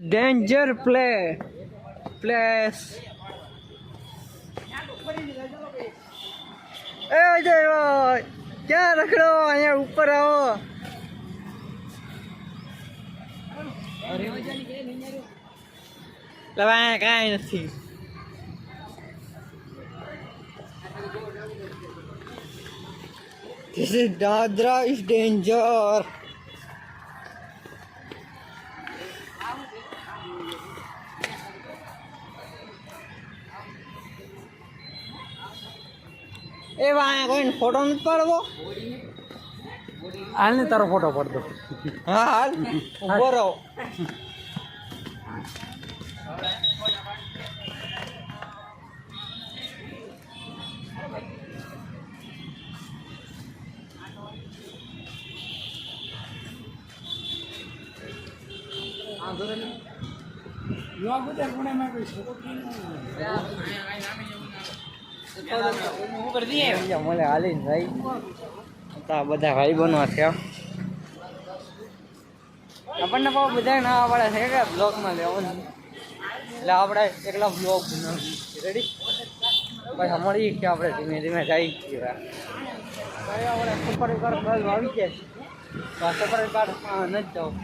Danger place a Ajay भाई क्या रख रहे हो यहाँ ऊपर आओ लवाया काई नहीं This is Dadra is danger. ए वहाँ कोई फोटो नहीं पड़ो हाल ने तारो फोटो पड़ दो हाँ हाल ऊपर रहो મને હાલીને ભાઈ બધા ભાઈ બનો થયા આપણને બહુ બધા ના આવડે છે કે બ્લોગમાં લેવાનું એટલે આપણે એકલા બ્લોગ રેડી પછી મળી કે આપણે ધીમે ધીમે જઈ છીએ આપણે સુપર બસ આવી ગયા સુપર કાર નથી જાઉં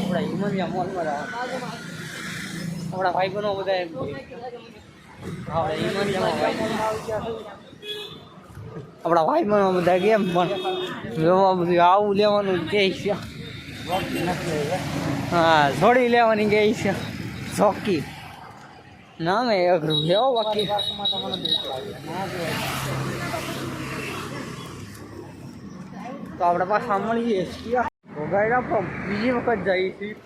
આપણે હિમાલયા મોલમાં આપણા ભાઈ બનો બધા એમ આપણે હિમાલયામાં આપણા ભાઈ બનો બધા કેમ પણ જોવા બધું આવું લેવાનું કહે છે હા છોડી લેવાની કહે છે ચોકી નામે અઘરું છે બાકી તો આપણે પાછા મળીએ તો ગાઈડ આપણો બીજી વખત જઈએ છીએ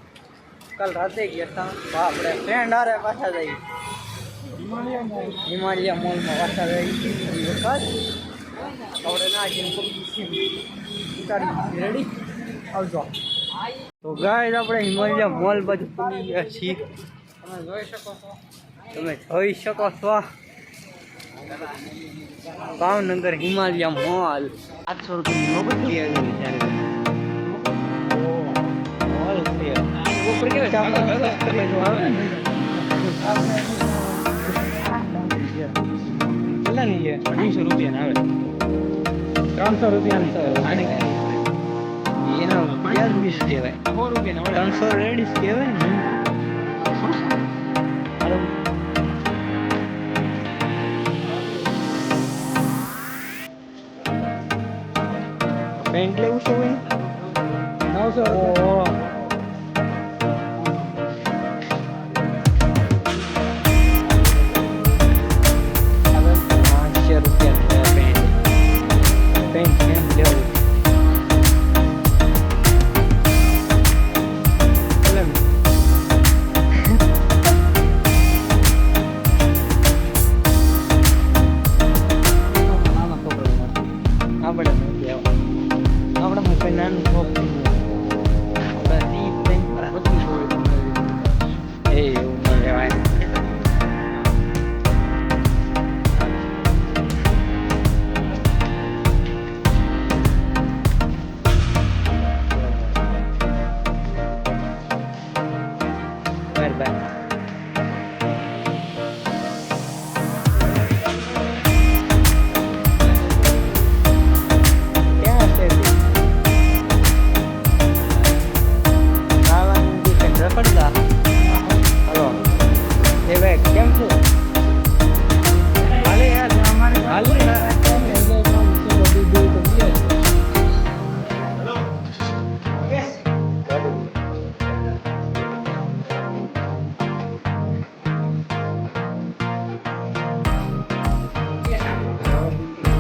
કાલ રાતે ગયા હતા તો આપણે ફ્રેન્ડ હારે પાછા જઈએ હિમાલયા મોલમાં પાછા જઈએ છીએ વખત આપણે ના ઉતારી રેડી આવજો તો ગાઈડ આપણે હિમાલયા મોલ બધું પૂરી ગયા છીએ તમે જોઈ શકો છો ભાવનગર હિમાલયા મોલ 800 રૂપિયા ऊपर के चला नहीं है 200 रुपया ना 300 रुपया ये ना 20 के भाई 100 रुपया ना 300 रेडी के भाई पेंट ले उसको 900 रुपया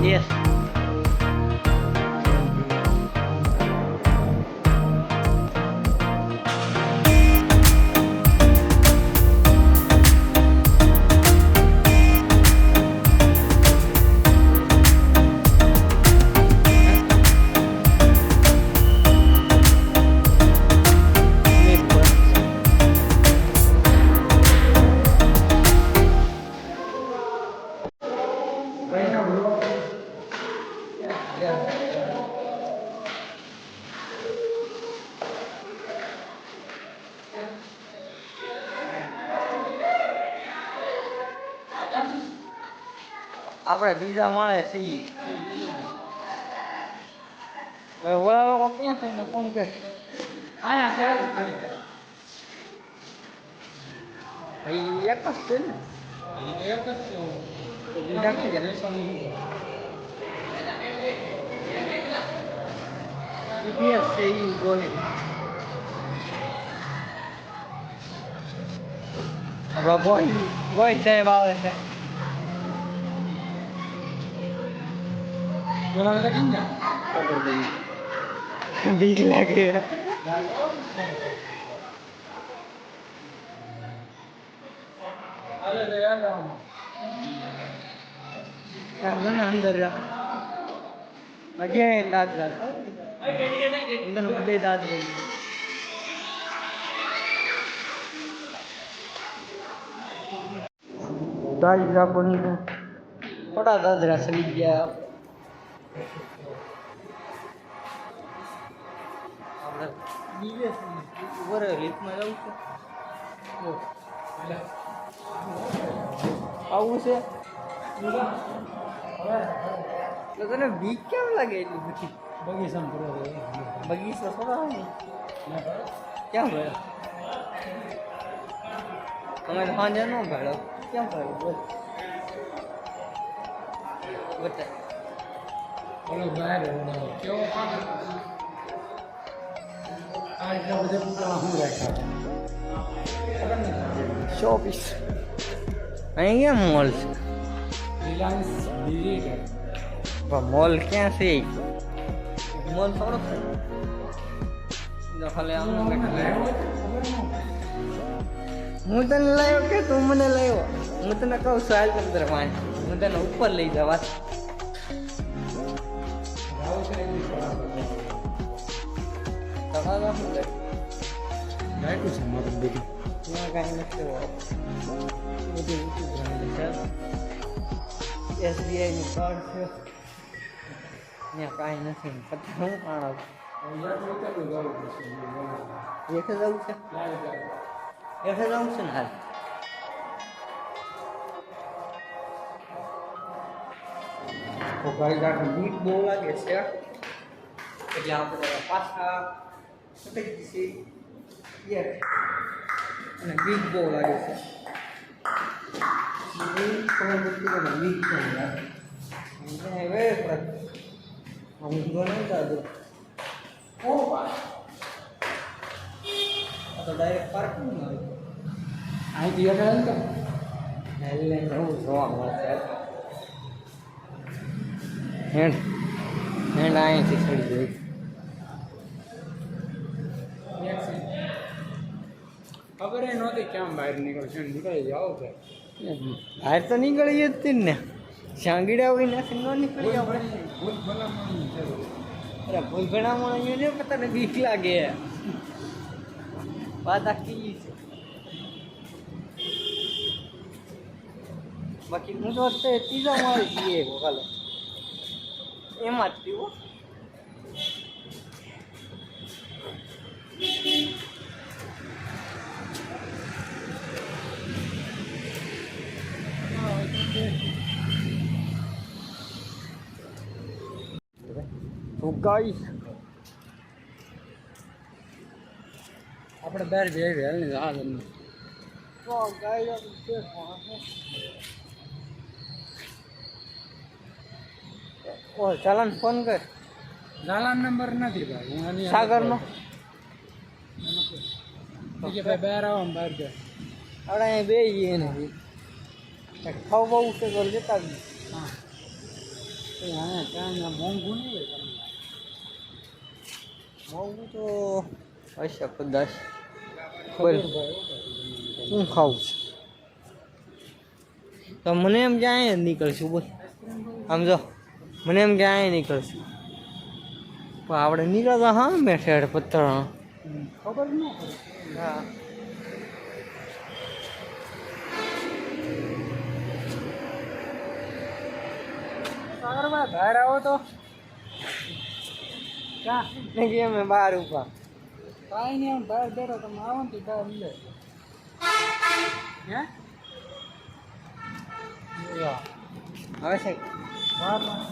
Yes. આપણે બીજા મળે છીએ ઓલા લોકો ક્યાં થઈને ફોન કરે આયા ભાઈ એક જ છે ને એક જ છે બીજા કે જીપીએસ છે ઈ ગોહી આપણા ગોહી સાહેબ આવે છે બીક લાગે અંદર again દાદ અંદર બધે દાદ રહી દાદ આપણને થોડા દાદરા સરી ગયા આપણે બીજે ઉપર લીફમાં જવું છે આવું છે તો તને બીક કેમ લાગે એટલી બધી બગીચા થોડા હોય ને ક્યાં ગયો તમે સાંજે ન ભાડો ક્યાં ભાડો બોલ બતા ઓલો બહાર કેવો આ એટલા બધા પૂતળા હું રાખ્યા શોપીસ અહીં ક્યાં મોલ છે રિલાયન્સ ડિજિટલ મોલ ક્યાં છે મોલ થોડો છે ખાલી આમ હું તને લાવ્યો કે તું મને લાવ્યો હું તને કહું છું હાલ તંત્ર માં હું તને ઉપર લઈ જવા SBI નું કાર્ડ છે ત્યાં કાંઈ નથી પછી હું કાણ એઠે જવું છે એઠે જવું છે ને હાલ તો ગાડી ગાડી બીક બહુ લાગે છે એટલે આપણે પાછા સટકી જઈએ અને બીક બહુ લાગે છે બીક પણ લાગે હું નહીં ચાલતો તો ડાયરેક્ટ પાર્કિંગ આવી અહીંથી હેઠળ તો હેલ્લે નવું જોવા મળશે હેન્ડ અહીંથી ચડી જાય ખબર નહોતી ક્યાં બહાર નીકળશે નીકળી જાવ છે બહાર તો નીકળી જ હતી ને શાંગીડા હોય નથી ન નીકળી આપણે ભૂલ ભલામણ અરે ભૂલ ભલામણ ને પતાને બીક લાગે વાત આખી છે બાકી હું તો ત્રીજા મારી જઈએ કાલે એમાં જ પીવો તો ગાઈસ આપણે બહાર બે હાલ ને આ ગમે તો ગાઈસ ઓ ચાલાન ફોન કર ચાલાન નંબર નથી ભાઈ હું સાગરનો કે ભાઈ બહાર આવો બહાર જાય આપણે અહીંયા બે જઈએ ને ખાવ બહુ છે તો લેતા હા હા ત્યાં મોંઘું નહીં હોય મોંઘું તો હશે કદાચ બોલ હું ખાવું છું તો મને એમ કે અહીંયા જ નીકળશું બોલ આમ જો મને એમ કે અહીંયા નીકળશું પણ આપણે નીકળતા હા મેં ઠેઠ પથ્થર ખબર ન હા સાગરમાં બહાર આવો તો ક્યાં કે અમે બહાર ઉભા કાંઈ નહીં આમ બહાર બેઠો તમે આવો ને તો બહાર મળે હે હવે છે વારમાં